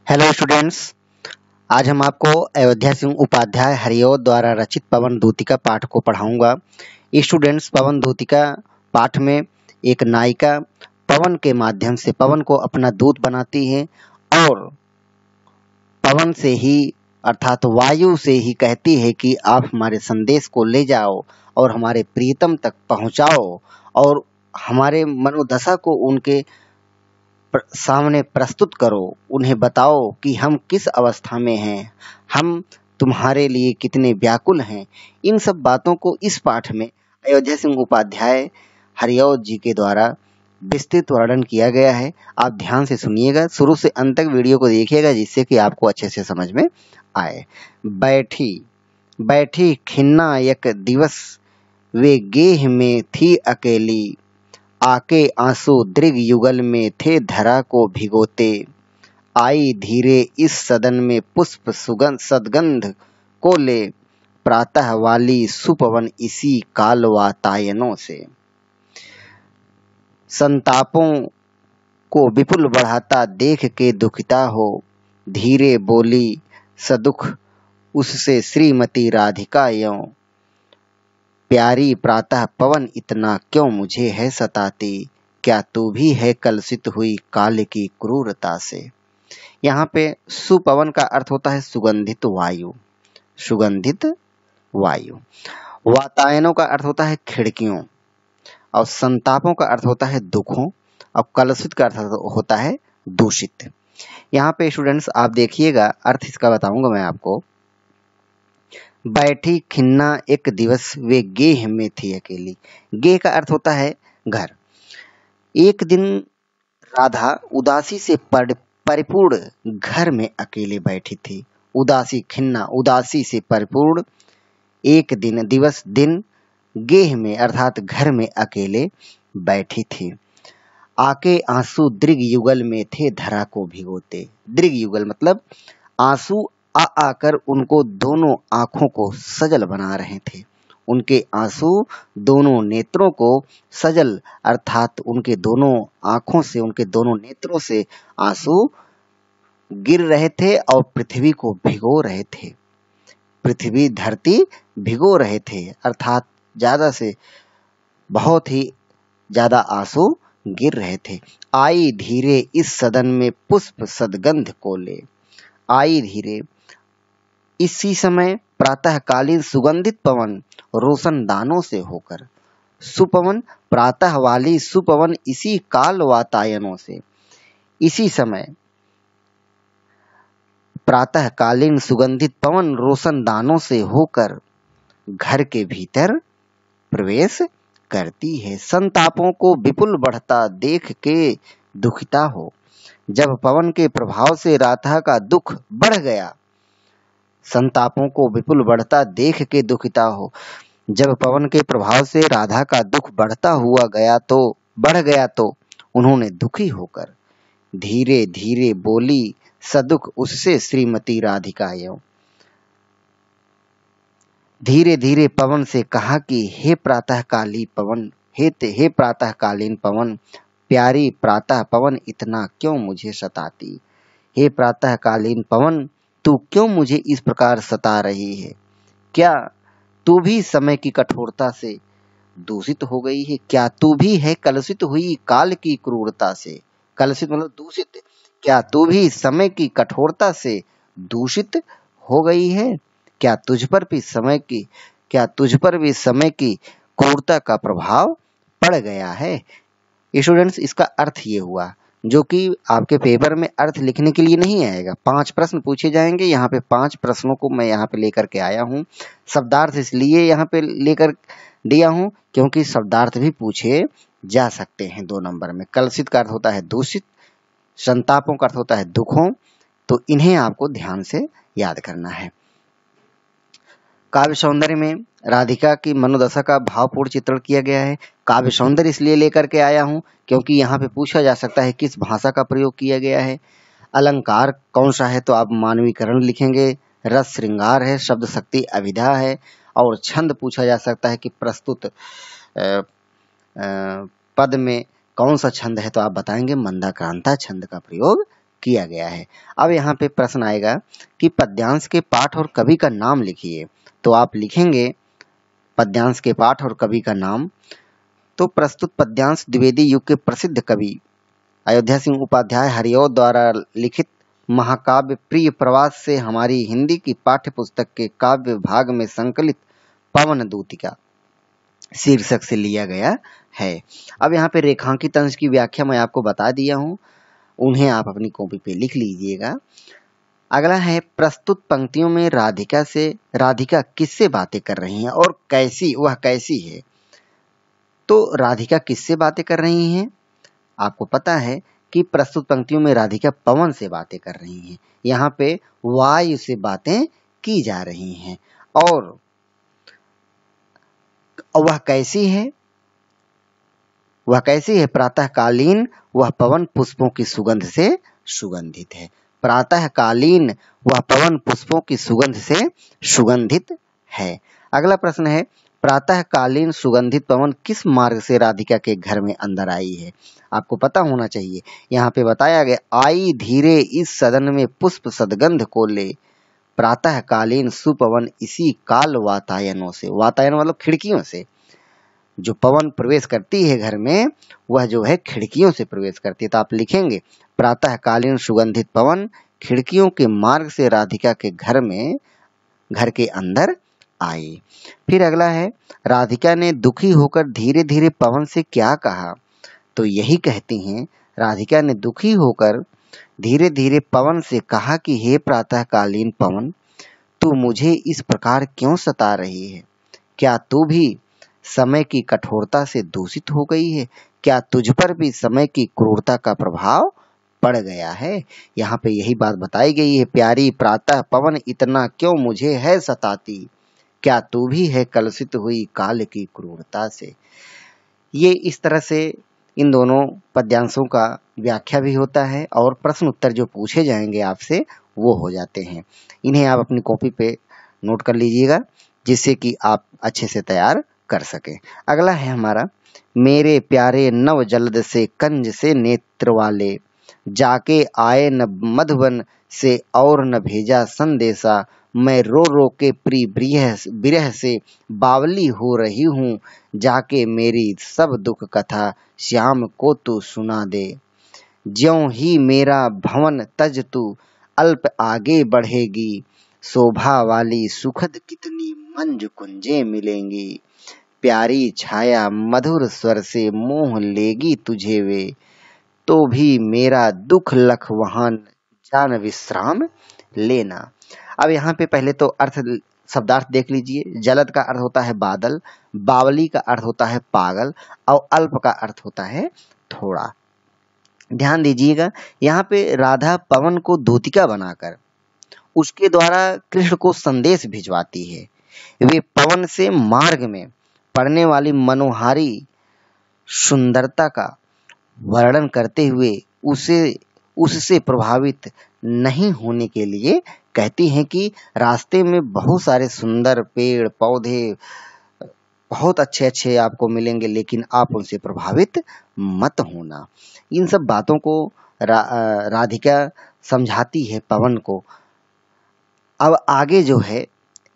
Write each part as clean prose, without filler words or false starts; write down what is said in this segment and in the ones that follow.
Hello students. आज हम आपको अयोध्या सिंह उपाध्याय हरिओ द्वारा रचित पवन दूतिका पाठ को पढ़ाऊंगा। स्टूडेंट्स, पवन दूतिका पाठ में एक नायिका पवन के माध्यम से पवन को अपना दूत बनाती है और पवन से ही अर्थात वायु से ही कहती है कि आप हमारे संदेश को ले जाओ और हमारे प्रियतम तक पहुंचाओ और हमारे मनोदशा को उनके सामने प्रस्तुत करो। उन्हें बताओ कि हम किस अवस्था में हैं, हम तुम्हारे लिए कितने व्याकुल हैं। इन सब बातों को इस पाठ में अयोध्या सिंह उपाध्याय हरिओ जी के द्वारा विस्तृत वर्णन किया गया है। आप ध्यान से सुनिएगा, शुरू से अंत तक वीडियो को देखिएगा जिससे कि आपको अच्छे से समझ में आए। बैठी बैठी खिन्ना एक दिवस, वे गेह में थी अकेली, आके आंसू दृग युगल में थे धरा को भिगोते। आई धीरे इस सदन में पुष्प सुगंध सदगंध को ले, प्रातः वाली सुपवन इसी काल वातायनों से। संतापों को विपुल बढ़ाता देख के दुखिता हो, धीरे बोली सदुख उससे श्रीमती राधिका यों। प्यारी प्रातः पवन इतना क्यों मुझे है सताती, क्या तू भी है कलुषित हुई काल की क्रूरता से। यहाँ पे सुपवन का अर्थ होता है सुगंधित वायु, सुगंधित वायु। वातायनों का अर्थ होता है खिड़कियों और संतापों का अर्थ होता है दुखों और कलुषित का अर्थ होता है दूषित। यहाँ पे स्टूडेंट्स आप देखिएगा, अर्थ इसका बताऊंगा मैं आपको। बैठी खिन्ना एक दिवस, वे गेह में थी अकेली। गेह का अर्थ होता है घर। एक दिन राधा उदासी से परिपूर्ण घर में अकेले बैठी थी। उदासी खिन्ना, उदासी से परिपूर्ण एक दिन, दिवस दिन, गेह में अर्थात घर में अकेले बैठी थी। आके आंसू दृग युगल में थे धरा को भिगोते। दृग युगल मतलब आंसू आकर उनको दोनों आंखों को सजल बना रहे थे। उनके आंसू दोनों नेत्रों को सजल अर्थात उनके दोनों आंखों से, उनके दोनों नेत्रों से आंसू गिर रहे थे और पृथ्वी को भिगो रहे थे। पृथ्वी धरती भिगो रहे थे अर्थात ज्यादा से बहुत ही ज्यादा आंसू गिर रहे थे। आई धीरे इस सदन में पुष्प सदगंध को ले। आई धीरे, इसी समय प्रातःकालीन सुगंधित पवन रोशन दानों से होकर। सुपवन प्रातः वाली सुपवन इसी काल वातायनों से। इसी समय प्रातःकालीन सुगंधित पवन रोशन दानों से होकर घर के भीतर प्रवेश करती है। संतापों को विपुल बढ़ता देख के दुखिता हो। जब पवन के प्रभाव से राधा का दुख बढ़ गया, संतापों को विपुल बढ़ता देख के दुखिता हो। जब पवन के प्रभाव से राधा का दुख बढ़ गया तो उन्होंने दुखी होकर धीरे धीरे बोली सदुख उससे श्रीमती राधिका यों। धीरे धीरे पवन से कहा कि हे प्रातःकाली पवन, हे प्रातःकालीन पवन, प्यारी प्रातः पवन इतना क्यों मुझे सताती। हे प्रातःकालीन पवन, तू क्यों मुझे इस प्रकार सता रही है। क्या तू भी समय की कठोरता से दूषित हो गई है। क्या तू भी है कलुषित हुई काल की क्रूरता से। कलुषित मतलब दूषित। क्या तू भी समय की कठोरता से दूषित हो गई है। क्या तुझ पर भी समय की क्रूरता का प्रभाव पड़ गया है। स्टूडेंट्स, इसका अर्थ ये हुआ जो कि आपके पेपर में अर्थ लिखने के लिए नहीं आएगा। 5 प्रश्न पूछे जाएंगे। यहाँ पे 5 प्रश्नों को मैं यहाँ पे लेकर के आया हूँ। शब्दार्थ इसलिए यहाँ पे लेकर दिया हूँ क्योंकि शब्दार्थ भी पूछे जा सकते हैं 2 नंबर में। कलुषित का अर्थ होता है दूषित, संतापों का अर्थ होता है दुखों, तो इन्हें आपको ध्यान से याद करना है। काव्य सौंदर्य में राधिका की मनोदशा का भावपूर्ण चित्रण किया गया है। काव्य सौंदर्य इसलिए लेकर के आया हूं क्योंकि यहाँ पे पूछा जा सकता है किस भाषा का प्रयोग किया गया है। अलंकार कौन सा है तो आप मानवीकरण लिखेंगे। रस श्रृंगार है, शब्द शक्ति अभिधा है और छंद पूछा जा सकता है कि प्रस्तुत पद में कौन सा छंद है तो आप बताएंगे मंदाक्रांता छंद का प्रयोग किया गया है। अब यहाँ पे प्रश्न आएगा कि पद्यांश के पाठ और कवि का नाम लिखिए। तो आप लिखेंगे पद्यांश के पाठ और कवि का नाम। तो प्रस्तुत पद्यांश द्विवेदी युग के प्रसिद्ध कवि अयोध्या सिंह उपाध्याय हरिऔध द्वारा लिखित महाकाव्य प्रिय प्रवास से हमारी हिंदी की पाठ्य पुस्तक के काव्य भाग में संकलित पवन दूतिका शीर्षक से लिया गया है। अब यहाँ पे रेखांकित अंश की व्याख्या मैं आपको बता दिया हूँ, उन्हें आप अपनी कॉपी पे लिख लीजिएगा। अगला है प्रस्तुत पंक्तियों में राधिका किससे बातें कर रही हैं और वह कैसी है। तो राधिका किससे बातें कर रही हैं? आपको पता है कि प्रस्तुत पंक्तियों में राधिका पवन से बातें कर रही हैं। यहाँ पे वायु से बातें की जा रही हैं। और वह कैसी है? वह कैसी है? प्रातःकालीन वह पवन पुष्पों की सुगंध से सुगंधित है। प्रातःकालीन वह पवन पुष्पों की सुगंध से सुगंधित है। अगला प्रश्न है प्रातःकालीन सुगंधित पवन किस मार्ग से राधिका के घर में अंदर आई है? आपको पता होना चाहिए। यहाँ पे बताया गया, आई धीरे इस सदन में पुष्प सदगंध को ले, प्रातःकालीन सुपवन इसी काल वातायनों से। वातायन मतलब खिड़कियों से। जो पवन प्रवेश करती है घर में, वह जो है खिड़कियों से प्रवेश करती है। तो आप लिखेंगे प्रातःकालीन सुगंधित पवन खिड़कियों के मार्ग से राधिका के घर के अंदर आई। फिर अगला है राधिका ने दुखी होकर धीरे धीरे पवन से क्या कहा? तो यही कहती हैं, राधिका ने दुखी होकर धीरे धीरे पवन से कहा कि हे प्रातःकालीन पवन, तू मुझे इस प्रकार क्यों सता रही है? क्या तू भी समय की कठोरता से दूषित हो गई है? क्या तुझ पर भी समय की क्रूरता का प्रभाव पड़ गया है? यहाँ पे यही बात बताई गई है, प्यारी प्रातः पवन इतना क्यों मुझे है सताती, क्या तू भी है कलुषित हुई काल की क्रूरता से। ये इस तरह से इन दोनों पद्यांशों का व्याख्या भी होता है और प्रश्न उत्तर जो पूछे जाएंगे आपसे वो हो जाते हैं। इन्हें आप अपनी कॉपी पे नोट कर लीजिएगा, जिससे कि आप अच्छे से तैयार कर सकें। अगला है हमारा, मेरे प्यारे नव जल्द से कंज से नेत्र वाले, जाके आए न मधुबन से और न भेजा संदेशा, मैं रो रो के बिरह से बावली हो रही हूँ, जाके मेरी सब दुख कथा श्याम को तू सुना दे। ज्यों ही मेरा भवन तज तू अल्प आगे बढ़ेगी, शोभा वाली सुखद कितनी मंज कुंजे मिलेंगी, प्यारी छाया मधुर स्वर से मोह लेगी तुझे वे, तो भी मेरा दुख लख वहां जान विश्राम लेना। अब यहाँ पे पहले तो शब्दार्थ देख लीजिए। जलद का अर्थ होता है बादल, बावली का अर्थ होता है पागल और अल्प का अर्थ होता है थोड़ा। ध्यान दीजिएगा, यहाँ पे राधा पवन को दूतिका बनाकर उसके द्वारा कृष्ण को संदेश भिजवाती है। वे पवन से मार्ग में पड़ने वाली मनोहारी सुंदरता का वर्णन करते हुए उससे प्रभावित नहीं होने के लिए कहती हैं कि रास्ते में बहुत सारे सुंदर पेड़ पौधे बहुत अच्छे अच्छे आपको मिलेंगे, लेकिन आप उनसे प्रभावित मत होना। इन सब बातों को राधिका समझाती है पवन को। अब आगे जो है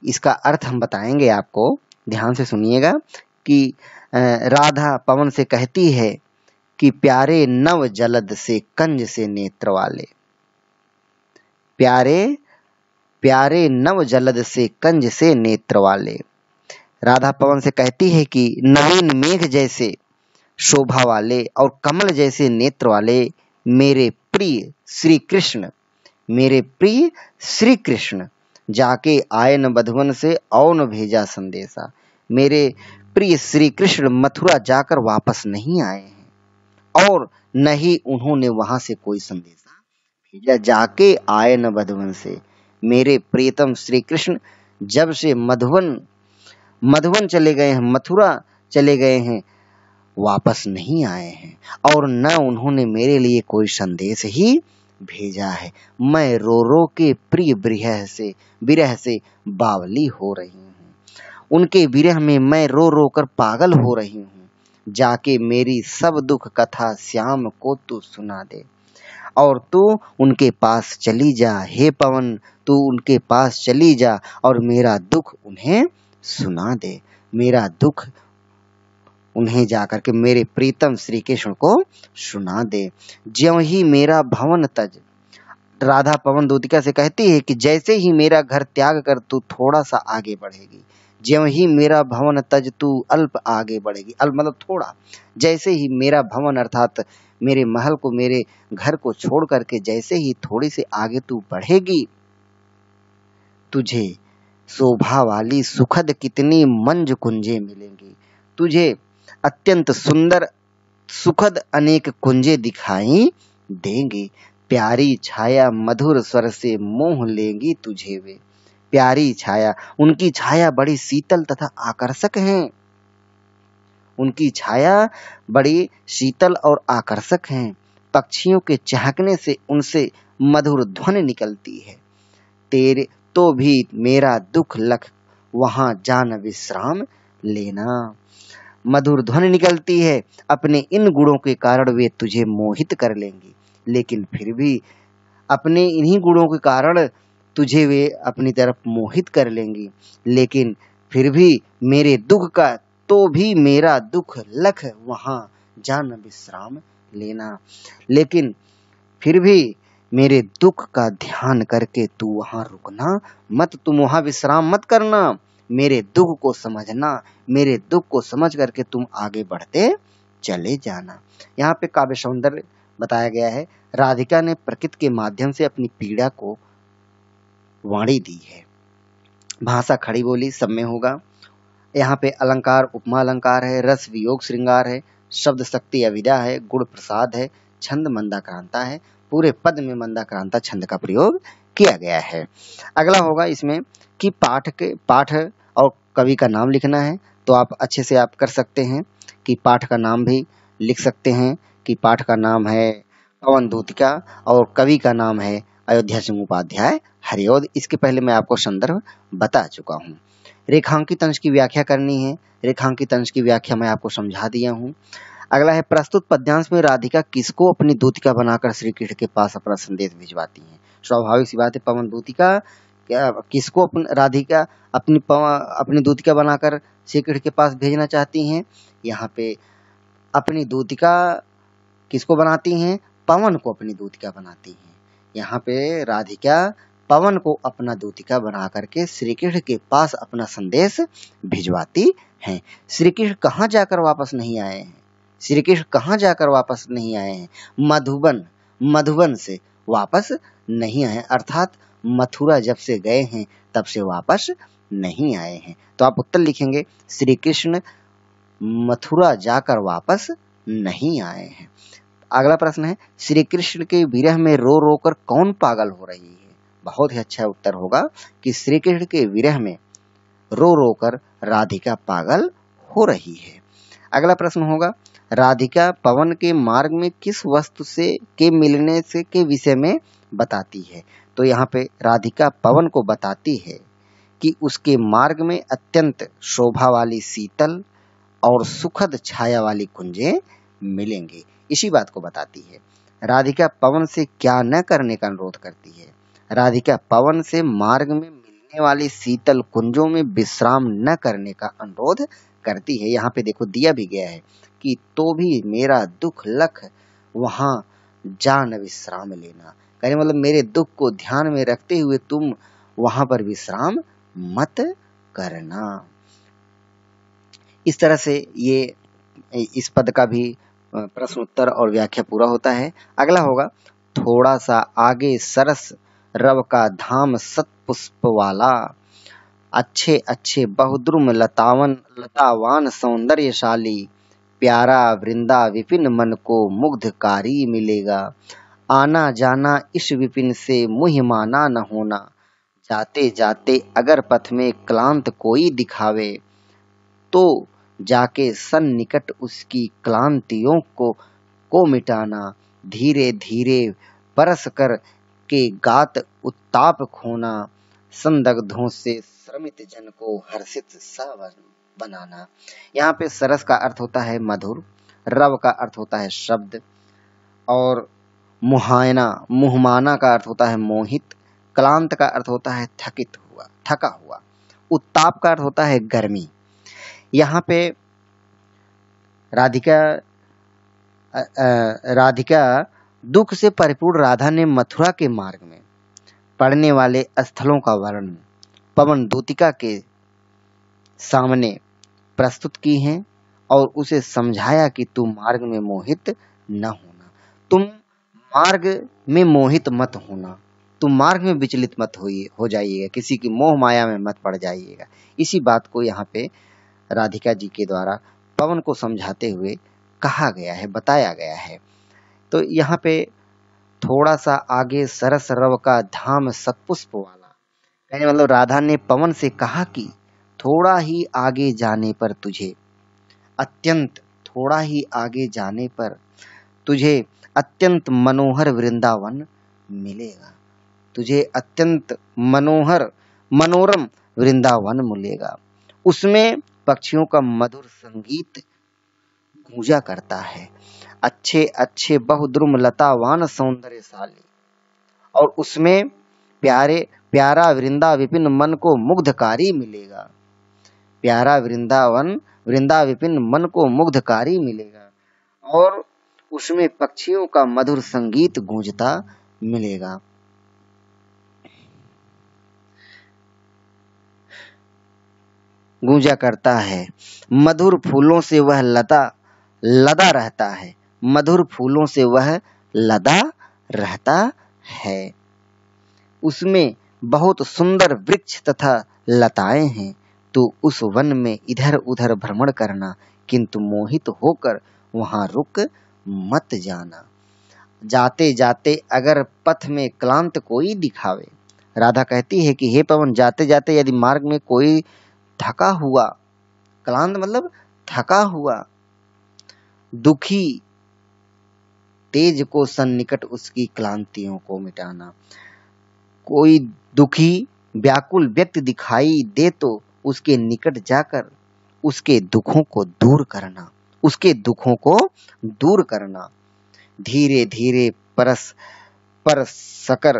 इसका अर्थ हम बताएंगे आपको, ध्यान से सुनिएगा कि राधा पवन से कहती है कि प्यारे नव जलद से कंज से नेत्र वाले, प्यारे नव जलद से कंज से नेत्र वाले। राधा पवन से कहती है कि नवीन मेघ जैसे शोभा वाले और कमल जैसे नेत्र वाले मेरे प्रिय श्री कृष्ण जाके आए न बधवन से और न भेजा संदेशा। मेरे प्रिय श्री कृष्ण मथुरा जाकर वापस नहीं आए हैं और न ही उन्होंने वहां से कोई संदेशा भेजा। जाके आए न बधवन से, मेरे प्रियतम श्री कृष्ण जब से मधुवन चले गए हैं, मथुरा चले गए हैं, वापस नहीं आए हैं और न उन्होंने मेरे लिए कोई संदेश ही भेजा है। मैं रो रो के प्रिय विरह से बावली हो रही हूँ, उनके विरह में मैं रो रो कर पागल हो रही हूँ। जाके मेरी सब दुख कथा श्याम को तू सुना दे। और तू उनके पास चली जा। हे पवन, तू उनके पास चली जा और मेरा दुख उन्हें सुना दे। मेरा दुख उन्हें जाकर के मेरे प्रीतम श्री कृष्ण को सुना दे। ज्यों ही मेरा भवन तज, राधा पवन दूतिका से कहती है कि जैसे ही मेरा घर त्याग कर तू थोड़ा सा आगे बढ़ेगी, ज्यों ही मेरा भवन तज तू अल्प आगे बढ़ेगी, अल्प मतलब थोड़ा, जैसे ही मेरा भवन अर्थात मेरे महल को, मेरे घर को छोड़ करके जैसे ही थोड़ी सी आगे तू बढ़ेगी, तुझे शोभा वाली सुखद कितनी मंज कुंजे मिलेंगी। तुझे अत्यंत सुंदर सुखद अनेक कुंजे दिखाई देंगी। प्यारी छाया मधुर स्वर से मोह लेंगी तुझे वे। प्यारी छाया, उनकी छाया बड़ी शीतल तथा आकर्षक है। उनकी छाया बड़ी शीतल और आकर्षक है। पक्षियों के चहकने से उनसे मधुर ध्वनि निकलती है। तेरे तो भी मेरा दुख लख वहां जान विश्राम लेना। मधुर ध्वनि निकलती है। अपने इन गुणों के कारण वे तुझे मोहित कर लेंगी, लेकिन फिर भी अपने इन्हीं गुणों के कारण तुझे वे अपनी तरफ मोहित कर लेंगी, लेकिन फिर भी मेरे दुख का, तो भी मेरा दुख लख वहां जान विश्राम लेना। लेकिन फिर भी मेरे दुख का ध्यान करके तू वहां रुकना मत, तुम वहां विश्राम मत करना। मेरे दुख को समझना, मेरे दुख को समझ करके तुम आगे बढ़ते चले जाना। यहाँ पे काव्य सौंदर्य बताया गया है। राधिका ने प्रकृति के माध्यम से अपनी पीड़ा को वाणी दी है। भाषा खड़ी बोली सब में होगा। यहाँ पे अलंकार उपमा अलंकार है, रस वियोग श्रृंगार है, शब्द शक्ति अविद्या है, गुण प्रसाद है, छंद मंदाक्रांता है। पूरे पद में मंदाक्रांता छंद का प्रयोग किया गया है। अगला होगा इसमें कि पाठ और कवि का नाम लिखना है। तो आप अच्छे से आप कर सकते हैं कि पाठ का नाम भी लिख सकते हैं कि पाठ का नाम है पवन दूतिका और कवि का नाम है अयोध्या सिंह उपाध्याय हरिऔध। इसके पहले मैं आपको संदर्भ बता चुका हूँ। रेखांकित अंश की व्याख्या करनी है। रेखांकित अंश की व्याख्या मैं आपको समझा दिया हूँ। अगला है प्रस्तुत पद्यांश में राधिका किसको अपनी दूतिका बनाकर श्री कृष्ण के पास अपना संदेश भिजवाती है। स्वाभाविक सी बात है, पवन दूतिका किसको राधिका अपनी दूतिका बनाकर श्री कृष्ण के पास भेजना चाहती हैं। यहाँ पे अपनी दूतिका किसको बनाती हैं, पवन को अपनी दूतिका बनाती हैं। यहाँ पे राधिका पवन को अपना दूतिका बना करके श्री कृष्ण के पास अपना संदेश भिजवाती हैं। श्री कृष्ण कहाँ जाकर वापस नहीं आए हैं, श्री कृष्ण कहाँ जाकर वापस नहीं आए हैं, मधुबन से वापस नहीं आए, अर्थात मथुरा जब से गए हैं तब से वापस नहीं आए हैं। तो आप उत्तर लिखेंगे श्री कृष्ण मथुरा जाकर वापस नहीं आए हैं। अगला प्रश्न है श्री कृष्ण के विरह में रो रो कर कौन पागल हो रही है। बहुत ही अच्छा उत्तर होगा कि श्री कृष्ण के विरह में रो रो कर राधिका पागल हो रही है। अगला प्रश्न होगा राधिका पवन के मार्ग में किस वस्तु से के मिलने से के विषय में बताती है। तो यहाँ पे राधिका पवन को बताती है कि उसके मार्ग में अत्यंत शोभा वाली शीतल और सुखद छाया वाली कुंजें मिलेंगे, इसी बात को बताती है। राधिका पवन से क्या न करने का अनुरोध करती है। राधिका पवन से मार्ग में मिलने वाली शीतल कुंजों में विश्राम न करने का अनुरोध करती है। यहाँ पे देखो दिया भी गया है कि तो भी मेरा दुख लख वहां जान विश्राम लेना, कहने मतलब मेरे दुख को ध्यान में रखते हुए तुम वहां पर विश्राम मत करना। इस तरह से ये इस पद का भी प्रश्न उत्तर और व्याख्या पूरा होता है। अगला होगा थोड़ा सा आगे सरस रव का धाम सतपुष्प वाला, अच्छे अच्छे बहुद्रुम लतावान सौंदर्यशाली, प्यारा वृंदा विपिन मन को मुग्धकारी मिलेगा। आना जाना इस विपिन से मुहि माना न होना, जाते जाते अगर पथ में क्लांत कोई दिखावे, तो जाके सन्निकट उसकी क्लांतियों को मिटाना। धीरे धीरे बरस कर के गात उत्ताप खोना, संदग्धों से श्रमित जन को हर्षित सा बनाना। यहाँ पे सरस का अर्थ होता है मधुर, रव का अर्थ होता है शब्द, और मुहायना, मुहमाना का अर्थ होता है मोहित। क्लांत का अर्थ होता है थकित हुआ, थका हुआ। उत्ताप का अर्थ होता है गर्मी। यहाँ पे राधिका राधिका दुख से परिपूर्ण राधा ने मथुरा के मार्ग में पड़ने वाले स्थलों का वर्णन पवन दूतिका के सामने प्रस्तुत की हैं और उसे समझाया कि तुम मार्ग में मोहित न होना, तुम मार्ग में मोहित मत होना, तुम मार्ग में विचलित मत हो जाइएगा, किसी की मोह माया में मत पड़ जाइएगा। इसी बात को यहाँ पे राधिका जी के द्वारा पवन को समझाते हुए कहा गया है, बताया गया है। तो यहाँ पे थोड़ा सा आगे सरस रव का धाम सतपुष्प वाला, कहने मतलब राधा ने पवन से कहा कि थोड़ा ही आगे जाने पर तुझे अत्यंत, थोड़ा ही आगे जाने पर तुझे अत्यंत मनोहर वृंदावन मिलेगा, तुझे अत्यंत मनोहर मनोरम वृंदावन मिलेगा। उसमें पक्षियों का मधुर संगीत गूंजा करता है, अच्छे अच्छे बहुद्रुम लतावान सौंदर्यशाली, और उसमें प्यारे प्यारा वृंदा विपिन मन को मुग्धकारी मिलेगा, प्यारा वृंदावन वृंदा विपिन मन को मुग्धकारी मिलेगा, और उसमें पक्षियों का मधुर संगीत गूंजता मिलेगा। गूंजा करता है, मधुर फूलों से वह लदा रहता है, मधुर फूलों से वह लदा रहता है। उसमें बहुत सुंदर वृक्ष तथा लताएं हैं, तो उस वन में इधर उधर भ्रमण करना, किंतु मोहित होकर वहां रुक मत जाना। जाते जाते अगर पथ में क्लांत कोई दिखावे, राधा कहती है कि हे पवन, जाते जाते यदि मार्ग में कोई थका हुआ, क्लांत मतलब थका हुआ, दुखी, तेज को सन्निकट उसकी क्लांतियों को मिटाना, कोई दुखी व्याकुल व्यक्ति दिखाई दे तो उसके निकट जाकर उसके दुखों को दूर करना, उसके दुखों को दूर करना। धीरे धीरे पर सकर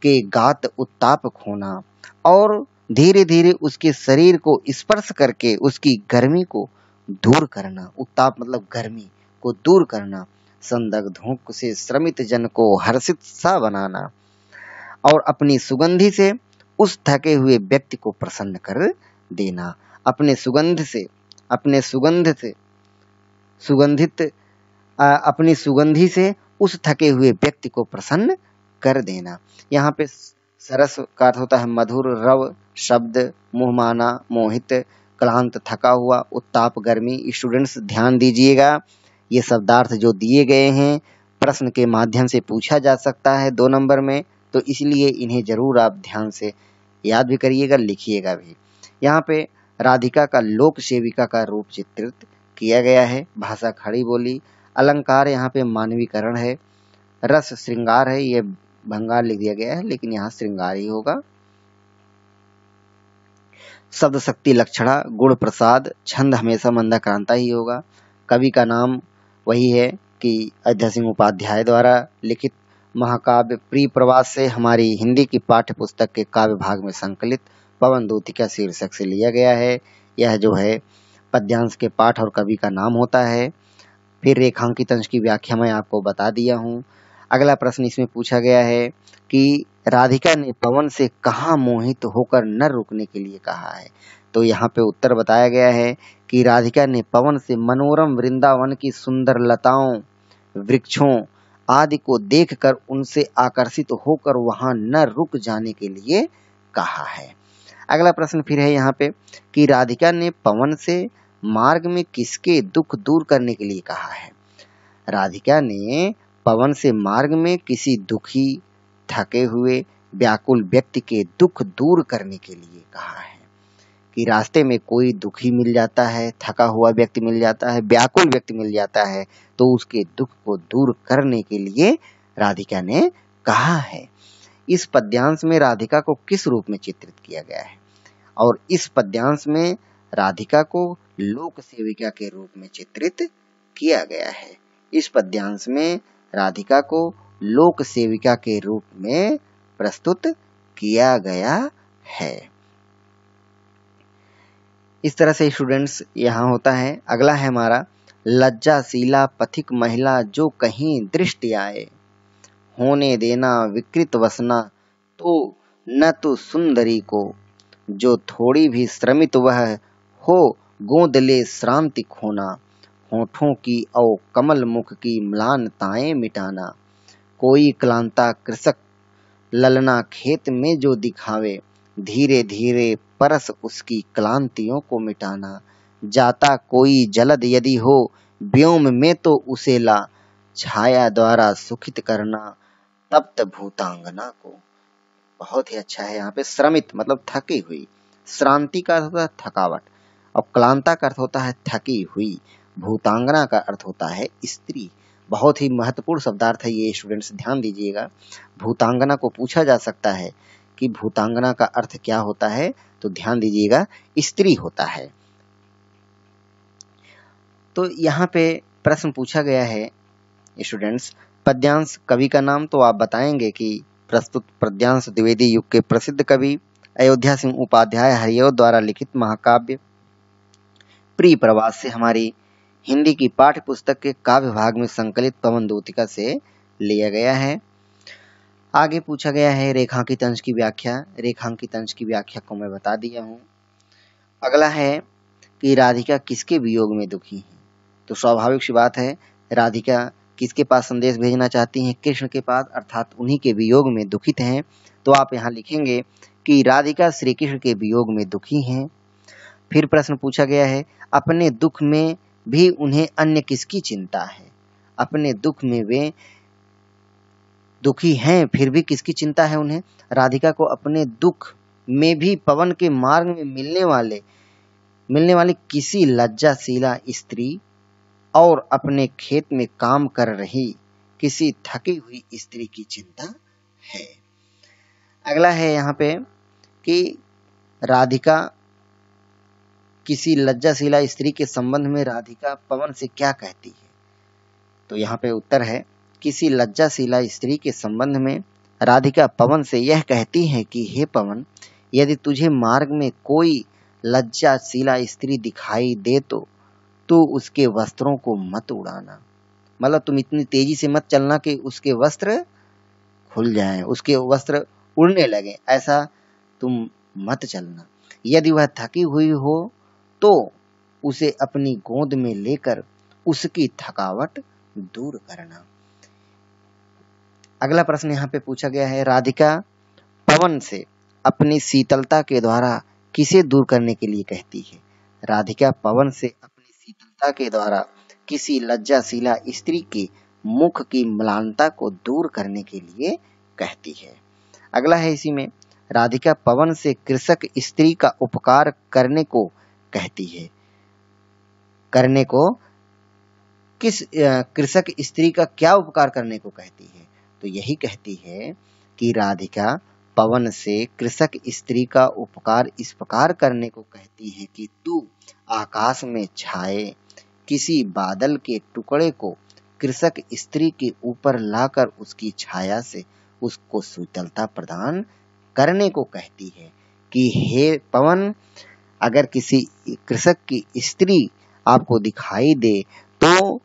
के गात उत्ताप खोना, और धीरे धीरे उसके शरीर को स्पर्श करके उसकी गर्मी को दूर करना, उत्ताप मतलब गर्मी को दूर करना। संदग्धों से श्रमित जन को हर्षित सा बनाना, और अपनी सुगंधि से उस थके हुए व्यक्ति को प्रसन्न कर देना, अपने सुगंध से, अपने अपनी सुगंधि से उस थके हुए व्यक्ति को प्रसन्न कर देना। यहाँ पे सरस का अर्थ होता है मधुर, रव शब्द, मुहमाना मोहित, क्लांत थका हुआ, उत्ताप गर्मी। स्टूडेंट्स ध्यान दीजिएगा, ये शब्दार्थ जो दिए गए हैं प्रश्न के माध्यम से पूछा जा सकता है 2 नंबर में, तो इसलिए इन्हें जरूर आप ध्यान से याद भी करिएगा, लिखिएगा भी। यहाँ पे राधिका का लोक सेविका का रूप चित्रित किया गया है। भाषा खड़ी बोली, अलंकार यहाँ पे मानवीकरण है, रस श्रृंगार है, ये भंगार लिख दिया गया है लेकिन यहाँ श्रृंगार ही होगा। शब्द शक्ति लक्षणा, गुण प्रसाद, छंद हमेशा मंदाक्रांता ही होगा। कवि का नाम वही है कि अयोध्या सिंह उपाध्याय द्वारा लिखित महाकाव्य प्रिय प्रवास से हमारी हिंदी की पाठ्य पुस्तक के काव्य भाग में संकलित पवन दूतिका शीर्षक से लिया गया है। यह जो है पद्यांश के पाठ और कवि का नाम होता है। फिर रेखांकित अंश की व्याख्या मैं आपको बता दिया हूँ। अगला प्रश्न इसमें पूछा गया है कि राधिका ने पवन से कहाँ मोहित होकर न रुकने के लिए कहा है, तो यहाँ पे उत्तर बताया गया है कि राधिका ने पवन से मनोरम वृंदावन की सुंदर लताओं, वृक्षों आदि को देखकर उनसे आकर्षित होकर वहां न रुक जाने के लिए कहा है। अगला प्रश्न फिर है यहाँ पे कि राधिका ने पवन से मार्ग में किसके दुख दूर करने के लिए कहा है। राधिका ने पवन से मार्ग में किसी दुखी, थके हुए, व्याकुल व्यक्ति के दुख दूर करने के लिए कहा है। कि रास्ते में कोई दुखी मिल जाता है, थका हुआ व्यक्ति मिल जाता है, व्याकुल व्यक्ति मिल जाता है, तो उसके दुख को दूर करने के लिए राधिका ने कहा है। इस पद्यांश में राधिका को किस रूप में चित्रित किया गया है, और इस पद्यांश में राधिका को लोक सेविका के रूप में चित्रित किया गया है। इस पद्यांश में राधिका को लोक सेविका के रूप में प्रस्तुत किया गया है। इस तरह से स्टूडेंट्स यहाँ होता है। अगला है हमारा लज्जाशीला पथिक महिला जो कहीं दृष्टि आए, होने देना विकृत वसना तो न तो सुंदरी को, जो थोड़ी भी श्रमित वह हो गोद ले श्रांति खोना, होठों की और कमल मुख की म्लानताएं मिटाना, कोई क्लांता कृषक ललना खेत में जो दिखावे, धीरे धीरे परस उसकी क्लांतियों को मिटाना, जाता कोई जलद यदि हो व्योम में तो उसे ला, छाया द्वारा सुखित करना तप्त भूतांगना को। बहुत ही अच्छा है। यहाँ पे श्रमित मतलब थकी हुई, श्रांति का अर्थ होता है थकावट, और क्लांता का अर्थ होता है थकी हुई, भूतांगना का अर्थ होता है स्त्री। बहुत ही महत्वपूर्ण शब्दार्थ है ये, स्टूडेंट्स ध्यान दीजिएगा। भूतांगना को पूछा जा सकता है कि भूतांगना का अर्थ क्या होता है, तो ध्यान दीजिएगा स्त्री होता है। तो यहाँ पे प्रश्न पूछा गया है स्टूडेंट्स, पद्यांश कवि का नाम, तो आप बताएंगे कि प्रस्तुत पद्यांश द्विवेदी युग के प्रसिद्ध कवि अयोध्या सिंह उपाध्याय हरिऔध द्वारा लिखित महाकाव्य प्रिय प्रवास से हमारी हिंदी की पाठ्य पुस्तक के काव्य भाग में संकलित पवन दूतिका से लिया गया है। आगे पूछा गया है रेखांकित अंश की व्याख्या। रेखांकित अंश की व्याख्या को मैं बता दिया हूँ। अगला है कि राधिका किसके वियोग में दुखी है, तो स्वाभाविक सी बात है, राधिका किसके पास संदेश भेजना चाहती हैं, कृष्ण के पास, अर्थात उन्हीं के वियोग में दुखित हैं। तो आप यहाँ लिखेंगे कि राधिका श्री कृष्ण के वियोग में दुखी हैं। फिर प्रश्न पूछा गया है अपने दुख में भी उन्हें अन्य किसकी चिंता है, अपने दुख में वे दुखी हैं फिर भी किसकी चिंता है उन्हें, राधिका को अपने दुख में भी पवन के मार्ग में मिलने वाली किसी लज्जाशीला स्त्री और अपने खेत में काम कर रही किसी थकी हुई स्त्री की चिंता है। अगला है यहाँ पे कि राधिका किसी लज्जाशीला स्त्री के संबंध में राधिका पवन से क्या कहती है, तो यहाँ पे उत्तर है किसी लज्जाशीला स्त्री के संबंध में राधिका पवन से यह कहती है कि हे पवन, यदि तुझे मार्ग में कोई लज्जाशीला स्त्री दिखाई दे तो तू उसके वस्त्रों को मत उड़ाना, मतलब तुम इतनी तेजी से मत चलना कि उसके वस्त्र खुल जाएं, उसके वस्त्र उड़ने लगे, ऐसा तुम मत चलना। यदि वह थकी हुई हो तो उसे अपनी गोद में लेकर उसकी थकावट दूर करना। अगला प्रश्न यहाँ पे पूछा गया है राधिका पवन से अपनी शीतलता के द्वारा किसे दूर करने के लिए कहती है, राधिका पवन से अपनी शीतलता के द्वारा किसी लज्जाशीला स्त्री के मुख की म्लानता को दूर करने के लिए कहती है। अगला है इसी में राधिका पवन से कृषक स्त्री का उपकार करने को कहती है, करने को किस कृषक स्त्री का क्या उपकार करने को कहती है, तो यही कहती है कि राधिका पवन से कृषक स्त्री का उपकार इस प्रकार करने को कहती है कि तू आकाश में छाए किसी बादल के टुकड़े को कृषक स्त्री के ऊपर लाकर उसकी छाया से उसको शीतलता प्रदान करने को कहती है कि हे पवन, अगर किसी कृषक की स्त्री आपको दिखाई दे तो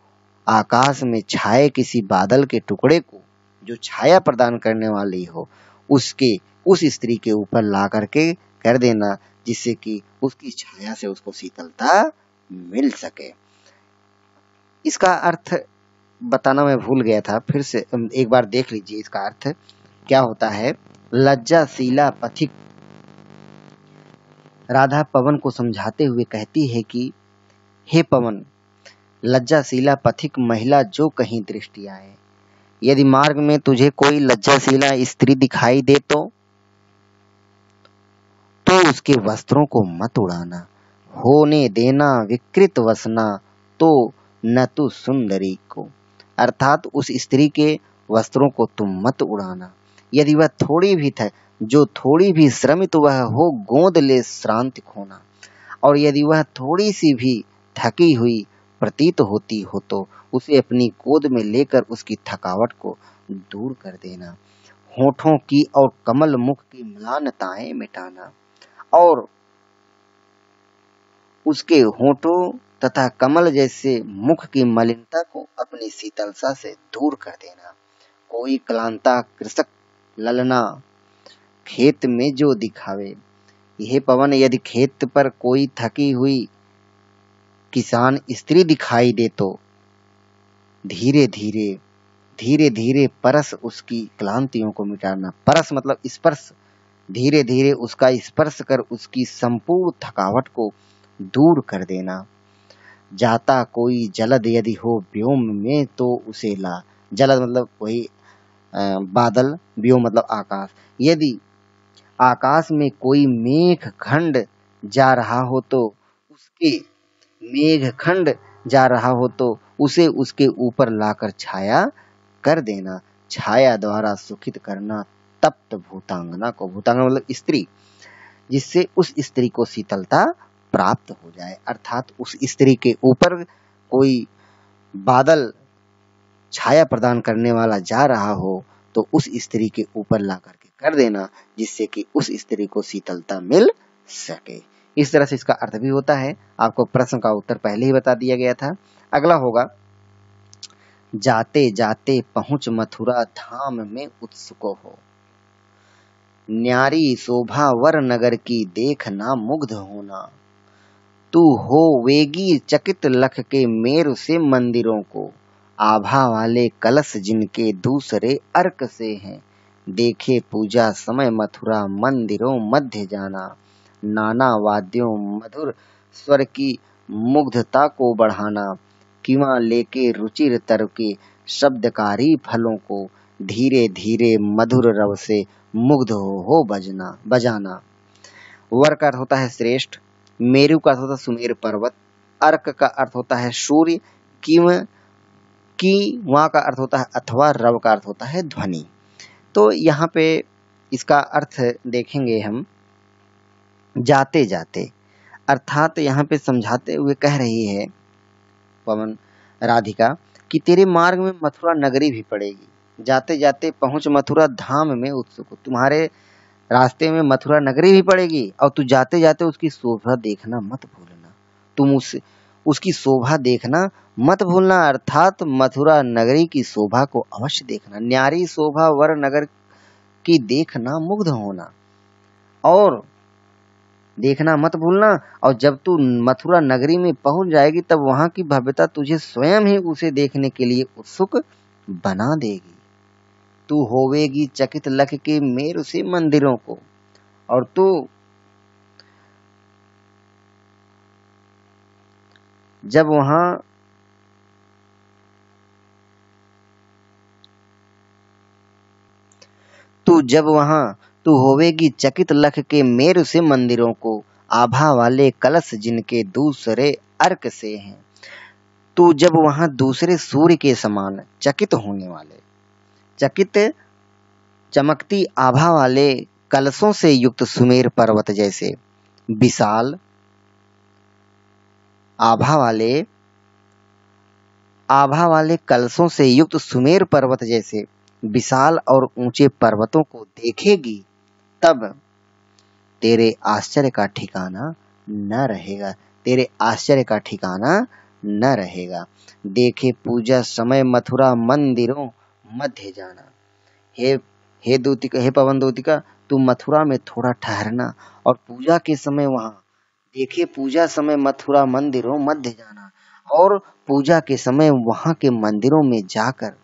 आकाश में छाए किसी बादल के टुकड़े को जो छाया प्रदान करने वाली हो उसके उस स्त्री के ऊपर ला करके कर देना, जिससे कि उसकी छाया से उसको शीतलता मिल सके। इसका अर्थ बताना मैं भूल गया था, फिर से एक बार देख लीजिए इसका अर्थ क्या होता है। लज्जाशीला पथिक, राधा पवन को समझाते हुए कहती है कि हे पवन, लज्जाशीला पथिक महिला जो कहीं दृष्टि आए, यदि मार्ग में तुझे कोई लज्जाशीला स्त्री दिखाई दे तो उसके वस्त्रों को मत उड़ाना, होने देना विकृत वसना तो न तू सुंदरी को, अर्थात उस स्त्री के वस्त्रों को तुम मत उड़ाना। यदि वह थोड़ी भी जो थोड़ी भी श्रमित वह हो गोद ले श्रांति खोना, और यदि वह थोड़ी सी भी थकी हुई प्रतीत होती हो तो उसे अपनी गोद में लेकर उसकी थकावट को दूर कर देना, होठों की और कमल मुख की म्लानताएं मिटाना और उसके होठों तथा कमल जैसे मुख की मलिनता को अपनी शीतलता से दूर कर देना। कोई क्लांता कृषक ललना खेत में जो दिखावे, यह पवन यदि खेत पर कोई थकी हुई किसान स्त्री दिखाई दे तो धीरे धीरे धीरे धीरे परस उसकी क्लांतियों को मिटाना। परस मतलब स्पर्श, धीरे धीरे उसका स्पर्श कर उसकी संपूर्ण थकावट को दूर कर देना। जाता कोई जलद यदि हो व्योम में तो उसे ला, जलद मतलब वही बादल, व्योम मतलब आकाश। यदि आकाश में कोई मेघ खंड जा रहा हो तो उसके मेघ खंड जा रहा हो तो उसे उसके ऊपर लाकर छाया कर देना। छाया द्वारा सुखित करना तप्त भूतांगना को, भूतांगना मतलब स्त्री, जिससे उस स्त्री को शीतलता प्राप्त हो जाए। अर्थात उस स्त्री के ऊपर कोई बादल छाया प्रदान करने वाला जा रहा हो तो उस स्त्री के ऊपर ला करके कर देना, जिससे कि उस स्त्री को शीतलता मिल सके। इस तरह से इसका अर्थ भी होता है। आपको प्रश्न का उत्तर पहले ही बता दिया गया था। अगला होगा, जाते जाते पहुंच मथुरा धाम में उत्सुक हो, न्यारी शोभा वर नगर की देखना मुग्ध होना, तू हो वेगी चकित लख के मेरु से मंदिरों को, आभा वाले कलश जिनके दूसरे अर्क से हैं, देखे पूजा समय मथुरा मंदिरों मध्य जाना, नाना वाद्यों मधुर स्वर की मुग्धता को बढ़ाना, किवा लेके रुचिर तर के शब्दकारी फलों को धीरे धीरे मधुर रव से मुग्ध हो बजाना। वर का अर्थ होता है श्रेष्ठ, मेरु का अर्थ होता है सुमेर पर्वत, अर्क का अर्थ होता है सूर्य, किव की वहां का अर्थ होता है अथवा, रव का अर्थ होता है ध्वनि। तो यहाँ पे इसका अर्थ देखेंगे हम, जाते जाते अर्थात यहाँ पे समझाते हुए कह रही है पवन राधिका कि तेरे मार्ग में मथुरा नगरी भी पड़ेगी, जाते जाते पहुंच मथुरा धाम में उत्सुक, तुम्हारे रास्ते में मथुरा नगरी भी पड़ेगी और तू जाते जाते उसकी शोभा देखना मत भूलना, तुम उसकी शोभा देखना मत भूलना, अर्थात मथुरा नगरी की शोभा को अवश्य देखना। न्यारी शोभा वर नगर की देखना मुग्ध होना और देखना मत भूलना, और जब तू मथुरा नगरी में पहुंच जाएगी तब वहां की भव्यता तुझे स्वयं ही उसे देखने के लिए उत्सुक बना देगी। तू होवेगी चकित लख के मेरु से मंदिरों को, और तू जब वहां तू होवेगी चकित लख के मेरु से मंदिरों को, आभा वाले कलश जिनके दूसरे अर्क से हैं, तू जब वहां दूसरे सूर्य के समान चकित होने वाले, चकित चमकती आभा वाले कलशों से युक्त सुमेर पर्वत जैसे विशाल, आभा वाले कलशों से युक्त सुमेर पर्वत जैसे विशाल और ऊंचे पर्वतों को देखेगी, तब तेरे आश्चर्य का ठिकाना न रहेगा, तेरे आश्चर्य का ठिकाना न रहेगा। देखे पूजा समय मथुरा मंदिरों मध्य जाना, हे दूतिका, हे पवन दूतिका, तू मथुरा में थोड़ा ठहरना और पूजा के समय वहां देखे, पूजा समय मथुरा मंदिरों मध्य जाना और पूजा के समय वहां के मंदिरों में जाकर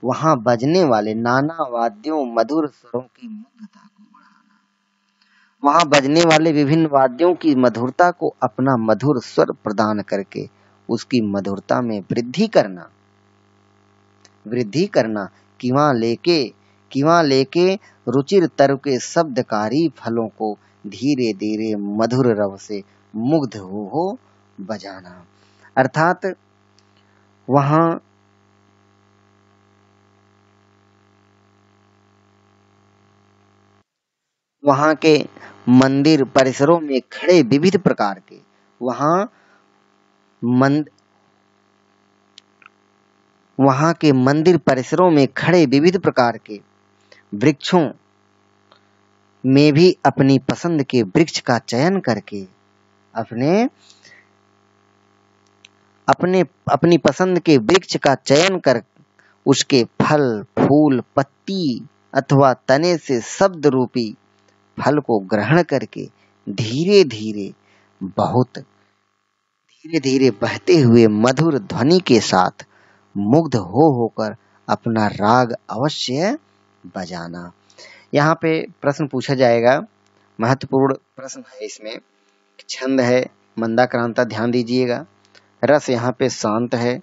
वहां बजने वाले नाना वाद्यों मधुर स्वरों की मुग्धता को बढ़ाना, वहां बजने वाले विभिन्न वाद्यों की मधुरता को अपना मधुर स्वर प्रदान करके उसकी मधुरता में वृद्धि करना, किवा लेके रुचिर तरु के शब्दकारी फलों को धीरे धीरे मधुर रव से मुग्ध हो बजाना। अर्थात वहां के मंदिर परिसरों में खड़े विविध प्रकार के वहां के मंदिर परिसरों में खड़े विविध प्रकार के वृक्षों में भी अपनी पसंद के वृक्ष का चयन करके अपने अपने अपनी पसंद के वृक्ष का चयन कर उसके फल, फूल, पत्ती अथवा तने से शब्द रूपी फल को ग्रहण करके धीरे धीरे बहुत धीरे धीरे बहते हुए मधुर ध्वनि के साथ मुग्ध होकर अपना राग अवश्य बजाना। यहाँ पे प्रश्न पूछा जाएगा, महत्वपूर्ण प्रश्न है इसमें। छंद है मंदाक्रांता, ध्यान दीजिएगा। रस यहाँ पे शांत है।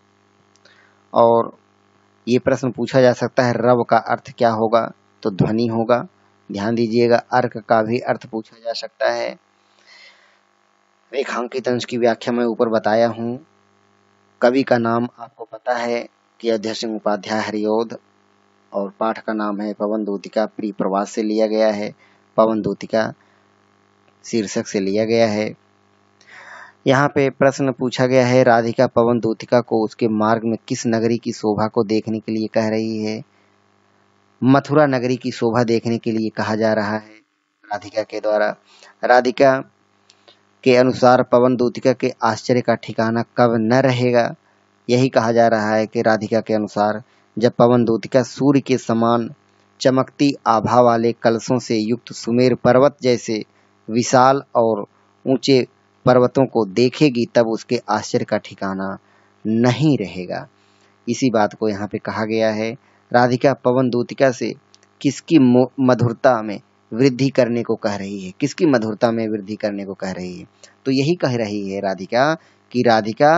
और ये प्रश्न पूछा जा सकता है रव का अर्थ क्या होगा, तो ध्वनि होगा, ध्यान दीजिएगा। अर्क का भी अर्थ पूछा जा सकता है। रेखांकित अंश की व्याख्या मैं ऊपर बताया हूं। कवि का नाम आपको पता है कि अयोध्या सिंह उपाध्याय हरिओध, और पाठ का नाम है पवन दूतिका, प्रिय प्रवास से लिया गया है। पवन दूतिका शीर्षक से लिया गया है। यहाँ पे प्रश्न पूछा गया है, राधिका पवन दूतिका को उसके मार्ग में किस नगरी की शोभा को देखने के लिए कह रही है? मथुरा नगरी की शोभा देखने के लिए कहा जा रहा है राधिका के द्वारा। राधिका के अनुसार पवन दूतिका के आश्चर्य का ठिकाना कब न रहेगा, यही कहा जा रहा है कि राधिका के अनुसार जब पवन दूतिका सूर्य के समान चमकती आभा वाले कलशों से युक्त सुमेर पर्वत जैसे विशाल और ऊंचे पर्वतों को देखेगी, तब उसके आश्चर्य का ठिकाना नहीं रहेगा। इसी बात को यहाँ पे कहा गया है। राधिका पवन दूतिका से किसकी मधुरता में वृद्धि करने को कह रही है? किसकी मधुरता में वृद्धि करने को कह रही है? तो यही कह रही है राधिका कि राधिका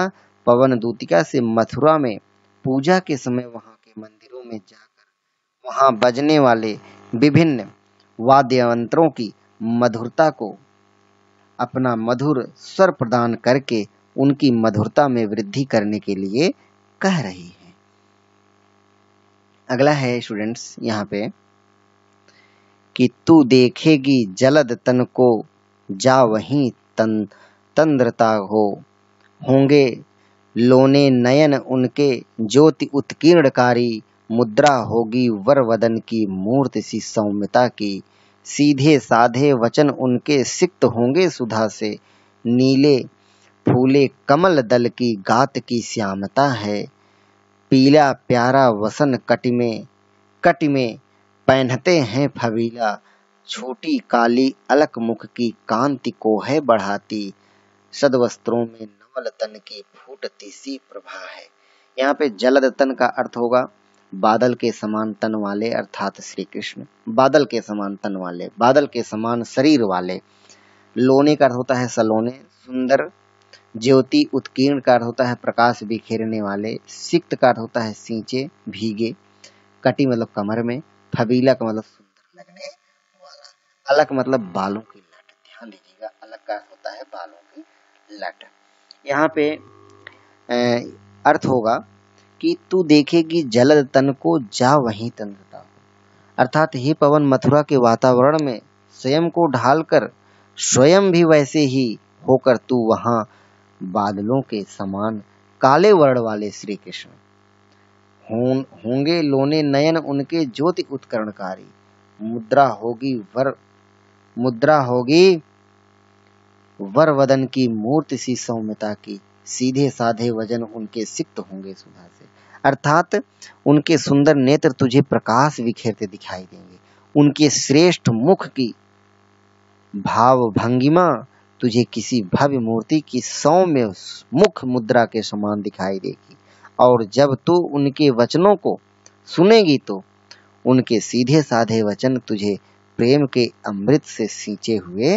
पवन दूतिका से मथुरा में पूजा के समय वहां के मंदिरों में जाकर वहां बजने वाले विभिन्न वाद्य यंत्रों की मधुरता को अपना मधुर स्वर प्रदान करके उनकी मधुरता में वृद्धि करने के लिए कह रही है। अगला है स्टूडेंट्स यहाँ पे कि तू देखेगी जलद तन को जा वहीं तंद्रता हो, होंगे लोने नयन उनके ज्योति उत्कीर्णकारी, मुद्रा होगी वर वदन की मूर्ति सी सौम्यता की, सीधे साधे वचन उनके सिक्त होंगे सुधा से, नीले फूले कमल दल की गात की श्यामता है, पीला प्यारा वसन कट में पहनते हैं फवीला, छोटी काली अलक मुख की कांति को है बढ़ाती, सदवस्त्रों में नवल तन की फूटती सी प्रभा है। यहाँ पे जलद तन का अर्थ होगा बादल के समान तन वाले, अर्थात श्री कृष्ण बादल के समान तन वाले, बादल के समान शरीर वाले। लोने का अर्थ होता है सलोने, सुंदर। ज्योति उत्कीर्ण का अर्थ होता है प्रकाश बिखेरने वाले। सिक्त का अर्थ होता है सींचे, भीगे। कटी मतलब कमर में। फबीला का मतलब सुंदर लगने वाला। अलक मतलब बालों की लट, ध्यान दीजिएगा, अलक का अर्थ होता है बालों की लट। यहाँ पे अर्थ होगा कि तू देखेगी जलद तन को जा वहीं तंद्रता हो, अर्थात हे पवन मथुरा के वातावरण में स्वयं को ढालकर स्वयं भी वैसे ही होकर तू वहां बादलों के समान काले वर्ण वाले श्री कृष्ण होंगे लोने नयन उनके ज्योति उत्कर्णकारी, मुद्रा होगी वर वदन की मूर्ति सी सौम्यता की, सीधे साधे वजन उनके सिक्त होंगे सुधा से, अर्थात उनके सुंदर नेत्र तुझे प्रकाश बिखेरते दिखाई देंगे। उनके श्रेष्ठ मुख की भाव भंगिमा तुझे किसी भव्य मूर्ति की सौम्य मुख मुद्रा के समान दिखाई देगी। और जब तू उनके वचनों को सुनेगी तो उनके सीधे साधे वचन तुझे प्रेम के अमृत से सींचे हुए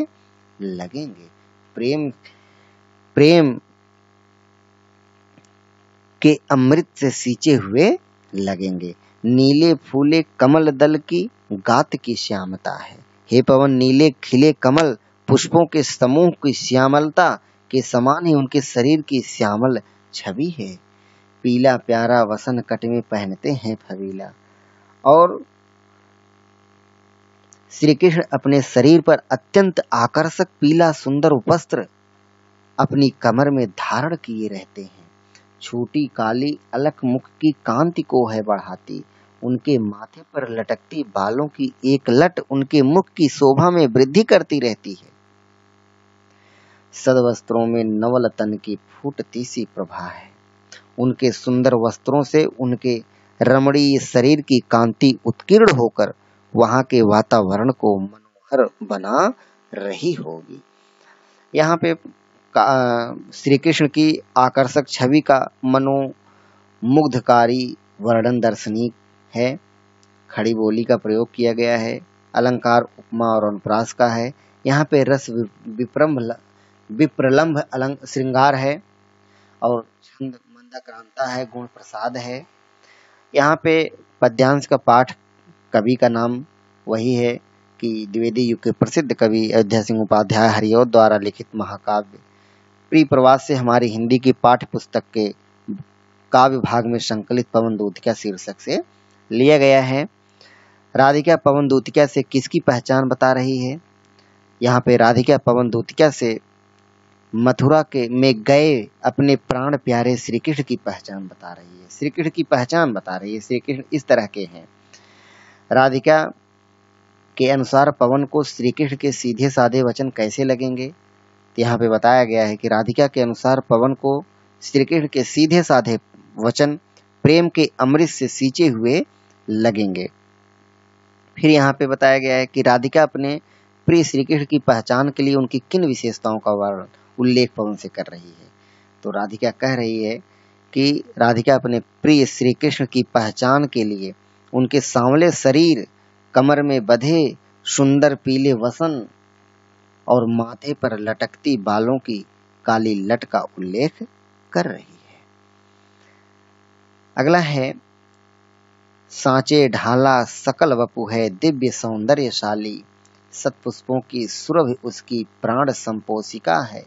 लगेंगे। प्रेम के अमृत से सींचे हुए लगेंगे। नीले फूले कमल दल की गात की श्यामता है। हे पवन, नीले खिले कमल पुष्पों के समूह की श्यामलता के समान ही उनके शरीर की श्यामल छवि है। पीला प्यारा वसन कट में पहनते हैं फवीला। और श्री कृष्ण अपने शरीर पर अत्यंत आकर्षक पीला सुंदर वस्त्र अपनी कमर में धारण किए रहते हैं। छोटी काली अलक मुख की कांति को है बढ़ाती। उनके माथे पर लटकती बालों की एक लट उनके मुख की शोभा में वृद्धि करती रहती है। सदवस्त्रों में नवल तन की फूटती सी प्रभा है। उनके सुंदर वस्त्रों से उनके रमणीय शरीर की कांति उत्कीर्ण होकर वहां के वातावरण को मनोहर बना रही होगी। यहाँ पे श्री कृष्ण की आकर्षक छवि का मनोमुग्धकारी वर्णन दर्शनीय है। खड़ी बोली का प्रयोग किया गया है। अलंकार उपमा और अनुप्रास का है। यहाँ पे रस विप्रलंभ श्रृंगार है और छंद मंदाक्रांता है, गुण प्रसाद है। यहाँ पे पद्यांश का पाठ कवि का नाम वही है कि द्विवेदी युग के प्रसिद्ध कवि अयोध्या सिंह उपाध्याय हरिऔध द्वारा लिखित महाकाव्य प्रिय प्रवास से हमारी हिंदी की पाठ्य पुस्तक के काव्य भाग में संकलित पवन दूतिका शीर्षक से लिया गया है। राधिका पवन दूतिका से किसकी पहचान बता रही है? यहाँ पे राधिका पवन दूतिका से मथुरा के में गए अपने प्राण प्यारे श्री कृष्ण की पहचान बता रही है। श्री कृष्ण की पहचान बता रही है। श्री कृष्ण इस तरह के हैं। राधिका के अनुसार पवन को श्री कृष्ण के सीधे साधे वचन कैसे लगेंगे? तो यहाँ पे बताया गया है कि राधिका के अनुसार पवन को श्री कृष्ण के सीधे साधे वचन प्रेम के अमृत से सींचे हुए लगेंगे। फिर यहाँ पे बताया गया है कि राधिका अपने प्रिय श्री कृष्ण की पहचान के लिए उनकी किन विशेषताओं का वर्णन उल्लेख पवन से कर रही है। तो राधिका कह रही है कि राधिका अपने प्रिय श्री कृष्ण की पहचान के लिए उनके सांवले शरीर, कमर में बंधे सुंदर पीले वसन और माथे पर लटकती बालों की काली लट का उल्लेख कर रही है। अगला है सांचे ढाला सकल वपु है दिव्य सौंदर्यशाली। सतपुष्पों की सुरभि उसकी प्राण संपोषिका है।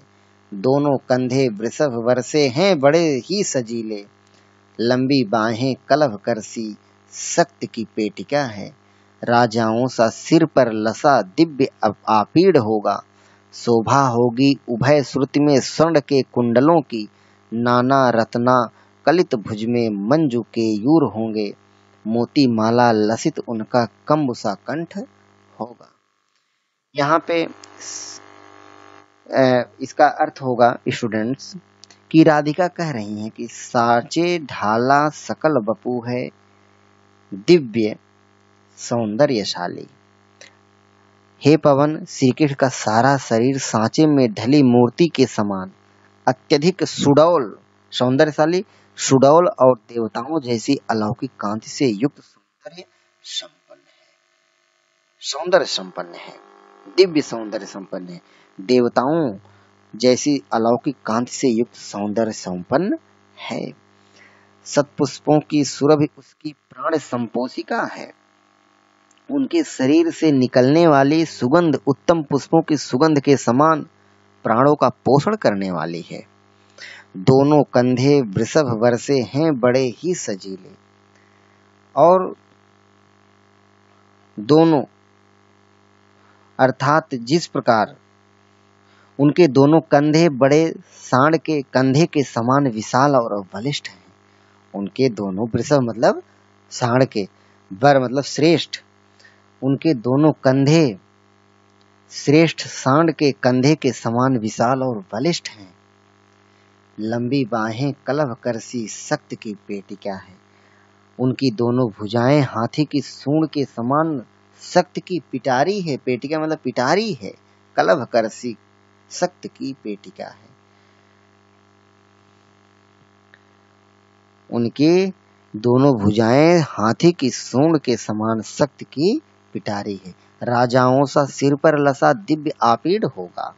दोनों कंधे वृषभ वर्षे हैं बड़े ही सजीले। लंबी बाहें कलभ करसी शक्ति की पेटिका है। राजाओं सा सिर पर लसा दिव्य आपीड़ होगा। शोभा होगी उभय श्रुति में स्वर्ण के कुंडलों की। नाना रत्ना कलित भुज में मंजू के यूर होंगे। मोती माला लसित उनका कंबुसा कंठ होगा। यहाँ पे इसका अर्थ होगा स्टूडेंट्स कि राधिका कह रही हैं कि साचे ढाला सकल बपू है दिव्य सौंदर्यशाली। हे पवन, श्री कृष्ण का सारा शरीर सांचे में ढली मूर्ति के समान अत्यधिक सुडौल सौंदर्यशाली, सुडौल और देवताओं जैसी अलौकिक कांति से युक्त सौंदर्य संपन्न है, दिव्य सौंदर्य संपन्न है। देवताओं जैसी अलौकिक कांति से युक्त सौंदर्य संपन्न है। सतपुष्पों की सुरभि उसकी प्राण संपोषिका है। उनके शरीर से निकलने वाली सुगंध उत्तम पुष्पों की सुगंध के समान प्राणों का पोषण करने वाली है। दोनों कंधे वृषभ वर्षे हैं बड़े ही सजीले। और दोनों अर्थात जिस प्रकार उनके दोनों कंधे बड़े सांड के कंधे के समान विशाल और बलिष्ठ हैं। उनके दोनों वृषभ मतलब सांड के, वर मतलब श्रेष्ठ। उनके दोनों कंधे श्रेष्ठ सांड के कंधे के समान विशाल और बलिष्ठ हैं। लंबी बाहें कलभ करसी शक्ति की पेटिका है। उनकी दोनों भुजाएं हाथी की सूंड के समान शक्ति की पिटारी है। पेटिका मतलब पिटारी है। कलभ करसी शक्ति की पेटिका है। उनके दोनों भुजाएं हाथी की सूंड के समान शक्ति की पिटारी है। राजाओं सा सिर पर लसा दिव्य आपीड़ होगा।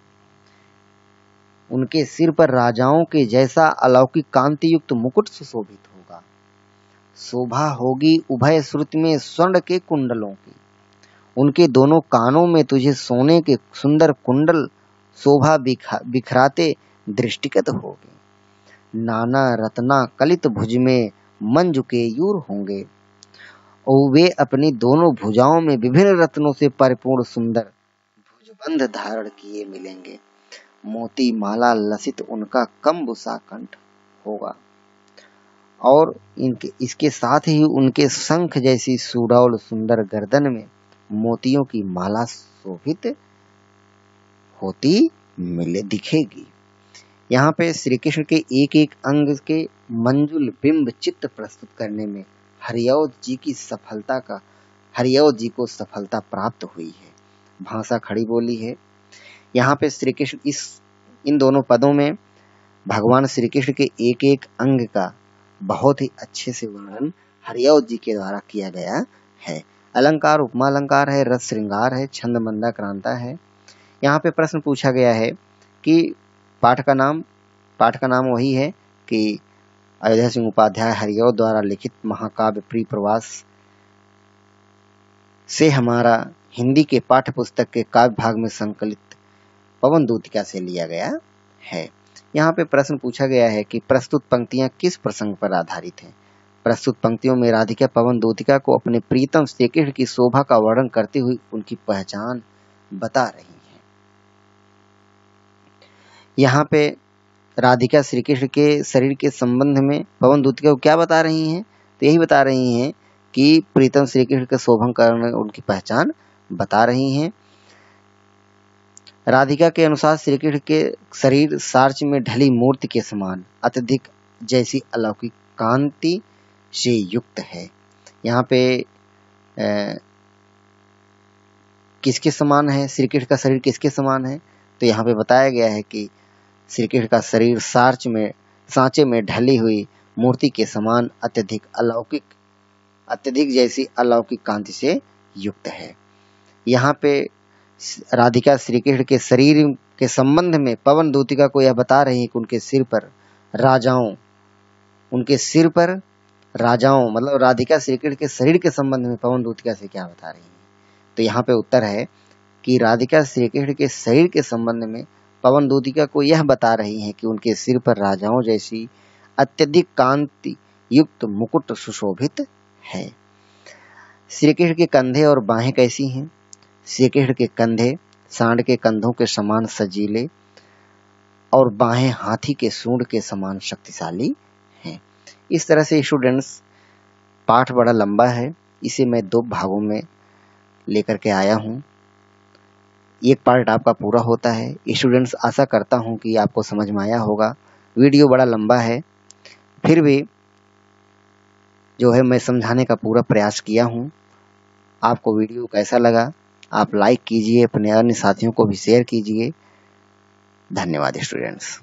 उनके सिर पर राजाओं के जैसा अलौकिक कांति युक्त मुकुट सुशोभित होगा। शोभा होगी उभय श्रुति में स्वर्ण के कुंडलों की। उनके दोनों कानों में तुझे सोने के सुंदर कुंडल शोभा बिखराते दृष्टिगत होंगे। नाना रत्ना कलित भुज में मंजू के यूर होंगे और वे अपनी दोनों भुजाओं में विभिन्न रत्नों से परिपूर्ण सुंदर भुजबंध धारण किए मिलेंगे। मोती माला लसित उनका कंबुसा कंठ होगा। और इनके इसके साथ ही उनके शंख जैसी सुडौल सुंदर गर्दन में मोतियों की माला शोभित होती मिले दिखेगी। यहाँ पे श्री कृष्ण के एक एक अंग के मंजुल बिंब चित्र प्रस्तुत करने में हरिऔध जी को सफलता प्राप्त हुई है। भाषा खड़ी बोली है। यहाँ पे श्री कृष्ण इन दोनों पदों में भगवान श्री कृष्ण के एक एक अंग का बहुत ही अच्छे से वर्णन हरिऔध जी के द्वारा किया गया है। अलंकार उपमा अलंकार है, रस श्रृंगार है, छंद मंदा क्रांता है। यहाँ पे प्रश्न पूछा गया है कि पाठ का नाम वही है कि अयोध्या सिंह उपाध्याय हरिऔध द्वारा लिखित महाकाव्य प्रिय प्रवास से हमारा हिंदी के पाठ्य पुस्तक के काव्य भाग में संकलित पवन दूतिका से लिया गया है। यहाँ पे प्रश्न पूछा गया है कि प्रस्तुत पंक्तियां किस प्रसंग पर आधारित हैं। प्रस्तुत पंक्तियों में राधिका पवन दूतिका को अपने प्रीतम श्री कृष्ण की शोभा का वर्णन करते हुए उनकी पहचान बता रही है। यहाँ पे राधिका श्री कृष्ण के शरीर के संबंध में पवन दूतिका को क्या बता रही हैं? तो यही बता रही हैं कि प्रीतम श्री कृष्ण के शोभन कारण उनकी पहचान बता रही हैं। राधिका के अनुसार श्री कृष्ण के शरीर सार्च में ढली मूर्ति के समान अत्यधिक जैसी अलौकिक कांति से युक्त है। यहाँ पे किसके समान है? श्री कृष्ण का शरीर किसके समान है? तो यहाँ पे बताया गया है कि श्री कृष्ण का शरीर सांचे में ढली हुई मूर्ति के समान अत्यधिक जैसी अलौकिक कांति से युक्त है। यहाँ पे राधिका श्री कृष्ण के शरीर के संबंध में पवन दूतिका को यह बता रही है कि उनके सिर पर राजाओं मतलब राधिका श्री कृष्ण के शरीर के संबंध में पवन दूतिका से क्या बता रही है? तो यहाँ पे उत्तर है कि राधिका श्री कृष्ण के शरीर के संबंध में पवन दूतिका को यह बता रही है कि उनके सिर पर राजाओं जैसी अत्यधिक कांति युक्त मुकुट सुशोभित है। श्री कृष्ण के कंधे और बाहें कैसी हैं? श्री कृष्ण के कंधे सांड के कंधों के समान सजीले और बाहें हाथी के सूंड के समान शक्तिशाली हैं। इस तरह से स्टूडेंट्स पाठ बड़ा लंबा है, इसे मैं 2 भागों में लेकर के आया हूँ। एक पार्ट आपका पूरा होता है। स्टूडेंट्स आशा करता हूँ कि आपको समझ में आया होगा। वीडियो बड़ा लंबा है, फिर भी जो है मैं समझाने का पूरा प्रयास किया हूँ। आपको वीडियो कैसा लगा आप लाइक कीजिए, अपने अन्य साथियों को भी शेयर कीजिए। धन्यवाद स्टूडेंट्स।